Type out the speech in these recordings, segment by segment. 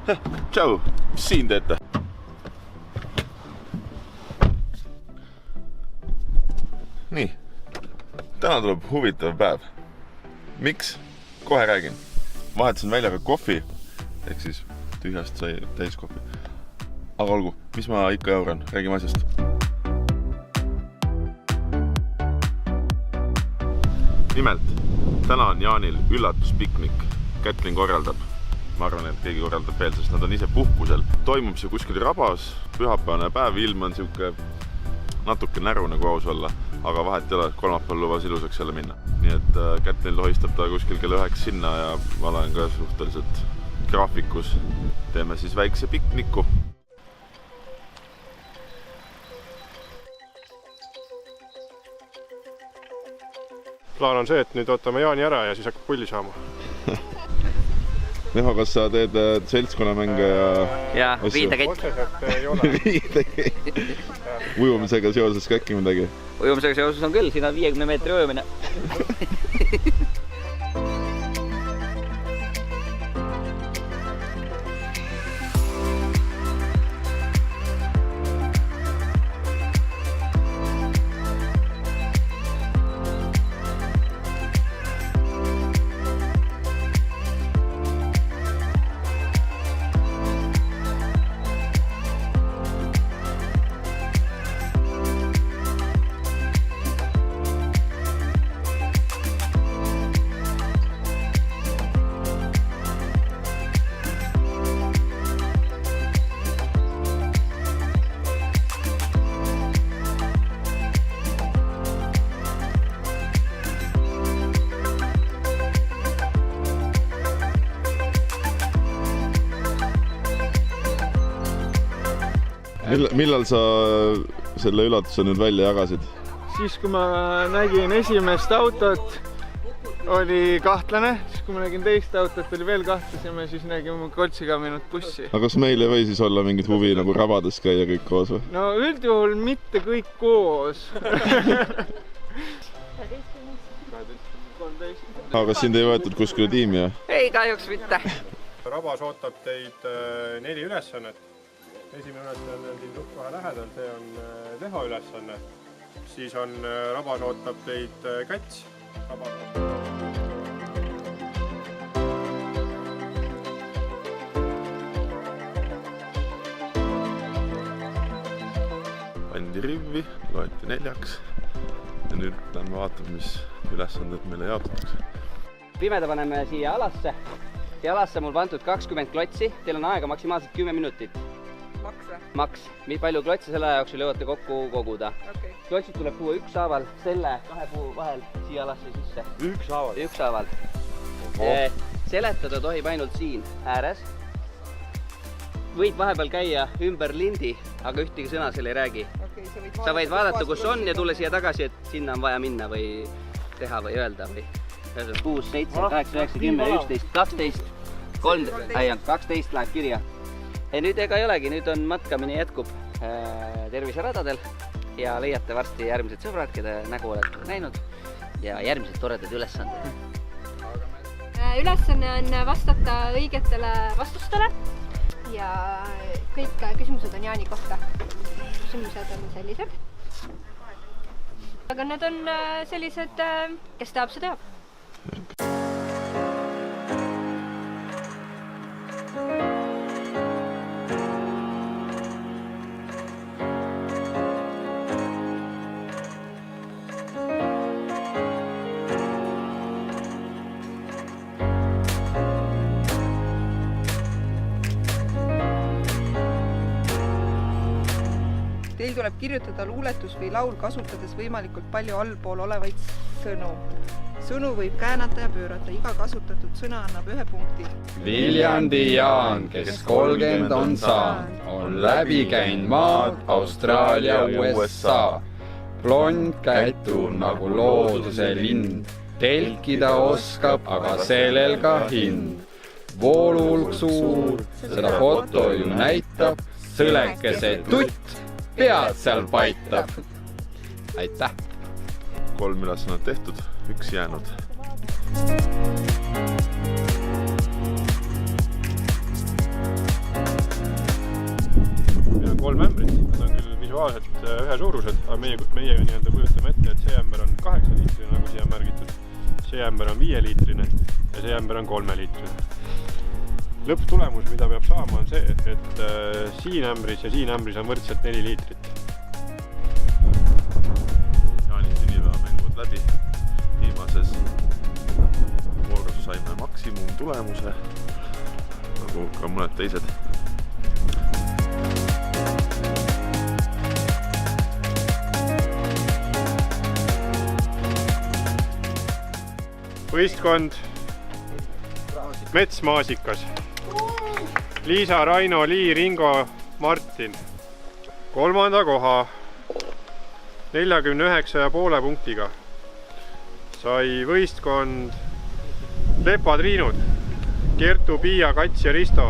Tšau, mis siin teete? Nii, täna tuleb huvitav päev. Miks? Kohe räägin. Vahetasin välja ka kohvi, ehk siis tühjast sai täis kohvi. Aga olgu, mis ma ikka jauran? Räägime asjast. Nimelt, täna on Jaanil üllatuspiknik. Kätlin korraldab. Ma arvan, et keegi korraldab veel, sest nad on ise puhkusel. Toimub see kuskil rabas, pühapäevane päev, ilm on siuke natuke näru nagu aus olla, aga vahet ei ole, kolmapäeval lubas ilusaks jälle minna. Nii et Kätlin lohistab ta kuskil kella 9 sinna ja ma olen ka suhteliselt graafikus. Teeme siis väikse pikniku. Plaan on see, et nüüd ootame Jaani ära ja siis hakkab pulli saama. Neho, kas sa teed seltskonnamänge ja viidekett? Otseselt ei ole. Viidekett. Ujumisega seoses ka äkki midagi? Ujumisega seoses on küll, siin on 50 meetri ujumine. Millal sa selle üllatuse nüüd välja jagasid? Siis kui ma nägin esimest autot, oli kahtlane. Siis kui ma nägin teist autot, oli veel kahtlasem ja siis nägin Koltsiga minut bussi. Aga kas meil ei või siis olla mingit huvi nagu rabades käia kõik koos või? No üldjuhul mitte kõik koos. Aga kas sind ei võetud kuskile tiimi? Ei, kahjuks mitte. Rabas ootab teid 4 ülesannet. Esimene ülesanne on siin suht kohe lähedal, see on Neho ülesanne. Siis on rabas ootab teid Käts. Pandi rivvi, loeti 4. Ja nüüd lähme vaatama, mis ülesanded meile jaotatakse. Pimeda paneme siia alasse. Siia alasse mul pandud 20 klotsi. Teil on aega maksimaalselt 10 minutit. Maks või? Maks. Mis palju klotsi selle jooksul jõuate kokku koguda. Okay. Klotsid tuleb tuua ükshaaval selle 2 puu vahel siia alasse sisse. Ükshaaval. Seletada tohib ainult siin ääres. Võid vahepeal käia ümber lindi, aga ühtegi sõna seal ei räägi. Okay, sa võid vaadata, kus on ja tulla siia tagasi, et sinna on vaja minna või teha või öelda. 6, 7, 8, 9, 10, 11, 12, 12 läheb kirja. Ja nüüd ega ei olegi, nüüd on matkamine jätkub terviseradadel ja leiate varsti järgmised sõbrad, keda nägu olete näinud ja järgmised toredad ülesanded. Ülesanne on vastata õigetele vastustele ja kõik küsimused on Jaani kohta. Küsimused on sellised. Aga need on sellised, kes teab, see teab. Teil tuleb kirjutada luuletus või laul kasutades võimalikult palju allpool olevaid sõnu. Sõnu võib käänata ja pöörata, iga kasutatud sõna annab 1 punkti. Viljandi Jaan, kes 30 on saanud, on läbi käinud maad Austraalia, USA. Blond kätu nagu looduse lind, telkida oskab, aga sellel ka hind. Voolulg suur, seda foto ju näitab, sõlekese tutt pead seal paitab. Aitäh! 3 ülesannet tehtud, 1 jäänud. ühesuurused, aga meie nii-öelda kujutame ette, et see ämber on 8 liitrine, nagu siia märgitud. See ämber on 5 liitrine ja see ämber on 3 liitrine. Lõpptulemus, mida peab saama, on see, et siin ämbris ja siin ämbris on võrdselt 4 liitrit. Jaani sünnipäevamängud läbi. Viimases voorus saime maksimumtulemuse, nagu ka mõned teised. Võistkond Metsmaasikas. Liisa, Raino, Lii, Ringo, Martin. 3. koha 49,5 punktiga sai võistkond Lepatriinud, Kertu, Piia, Kats ja Risto.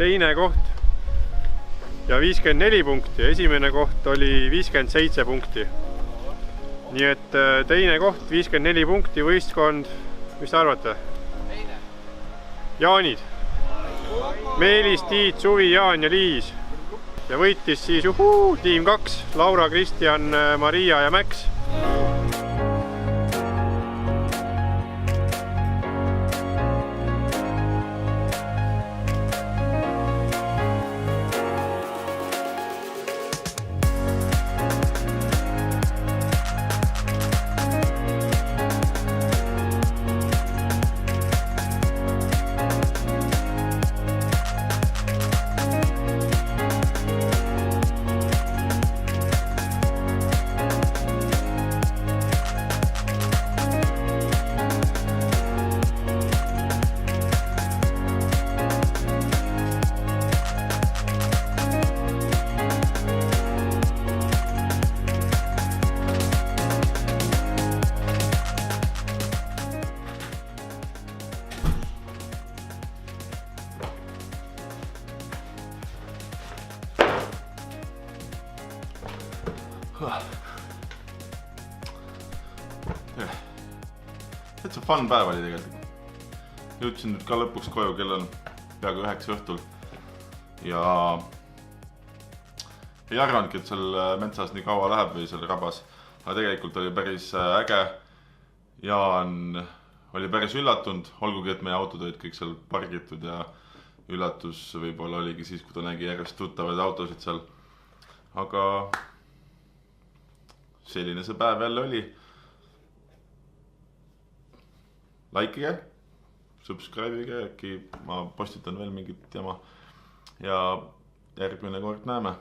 2. koht ja 54 punkti. Esimene koht oli 57 punkti. Nii et 2. koht, 54 punkti, võistkond, mis te arvate? Jaanid. Meelis, Tiit, Suvi, Jaan ja Liis. Ja võitis siis tiim 2, Laura, Kristjan, Maria ja Max. Et see fun päev oli tegelikult. Jõudsin nüüd ka lõpuks koju, kell on peaaegu 9 õhtul. Ja ei arvanudki, et seal metsas nii kaua läheb või seal rabas. Aga tegelikult oli päris äge. Jaan oli päris üllatunud, olgugi et meie autod olid kõik seal pargitud ja üllatus võib-olla oligi siis, kui ta nägi järjest tuttavaid autosid seal. Aga selline see päev jälle oli. Likeige, subscribeige, äkki ma postitan veel mingit jama ja järgmine kord näeme.